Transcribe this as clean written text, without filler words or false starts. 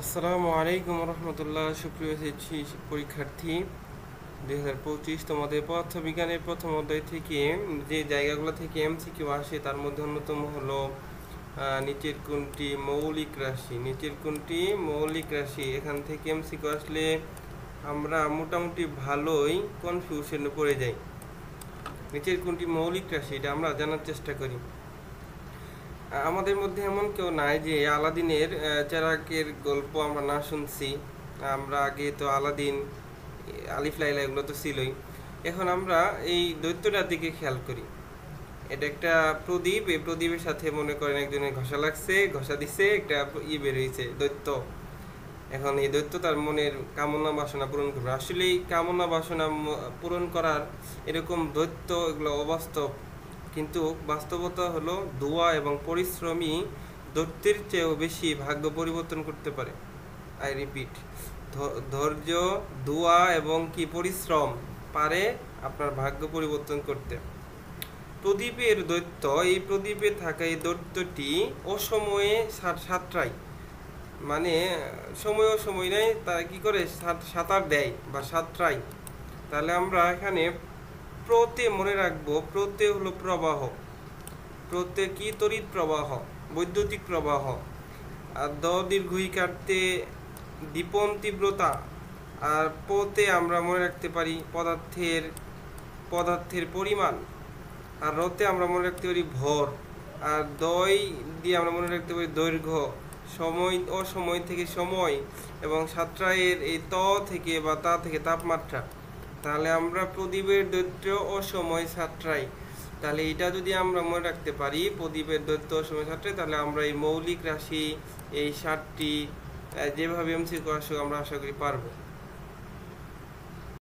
আসসালামু আলাইকুম রহমতুল্লাহ। সুপ্রিয় পরীক্ষার্থী, 2025 তোমাদের পদার্থবিজ্ঞানের প্রথম অধ্যায় থেকে যে জায়গাগুলো থেকে এমসিকিউ আসে তার মধ্যে অন্যতম হলো নিচের কোনটি মৌলিক রাশি। এখান থেকে এমসিকিউ আসলে আমরা মোটামুটি ভালোই কনফিউশনে পড়ে যাই। নিচের কোনটি মৌলিক রাশি এটা আমরা জানার চেষ্টা করি। আমাদের মধ্যে এমন কেউ নাই যে আলাদিনের চেরাকের গল্প আমরা না শুনছি। আমরা আগে তো আলাদিন, আলিফ লাইলা এগুলো তো ছিলই। এখন আমরা এই দৈত্যটার দিকে খেয়াল করি। এটা একটা প্রদীপ, এই প্রদীপের সাথে মনে করেন একজনের ঘষা লাগছে, ঘষা দিছে, একটা বের হয়েছে দৈত্য। এখন এই দৈত্য তার মনের কামনা বাসনা পূরণ করবে। আসলে এই কামনা বাসনা পূরণ করার এরকম দৈত্য এগুলো অবাস্তব, কিন্তু বাস্তবতা হলো দোয়া এবং পরিশ্রমী দৈত্যের চেয়েও বেশি ভাগ্য পরিবর্তন করতে পারে। আই রিপিট, ধৈর্য, দোয়া এবং কি পরিশ্রম পারে আপনার ভাগ্য পরিবর্তন করতে। প্রদীপের দৈত্য, এই প্রদীপে থাকা এই দৈত্যটি অসময়ে সাঁতরায়, মানে সময় নেই, তারা কি করে সাঁতার দেয় বা সাঁতরায়। তাহলে আমরা এখানে প্রতে মনে রাখবো, প্রতে হলো প্রবাহ, প্রতে কি তড়িৎ প্রবাহ, বৈদ্যুতিক প্রবাহ। আর দীর্ঘই কাটতে দীপন তীব্রতা। আর পোতে আমরা মনে রাখতে পারি পদার্থের পরিমাণ। আর রতে আমরা মনে রাখতে পারি ভর। আর দই দিয়ে আমরা মনে রাখতে পারি দৈর্ঘ্য, সময়, অসময় থেকে সময়, এবং সাতরায়ের এই থেকে বা তা থেকে তাপমাত্রা। তাহলে আমরা প্রদীপের দৈত্য অসময় সাতরাই, তাহলে এটা যদি আমরা মনে রাখতে পারি, প্রদীপের দৈত্য অসময় সাতরাই, তাহলে আমরা এই মৌলিক রাশি এই 7টি যেভাবে এমসিকিউ আসুক আমরা আশা করি পারবো।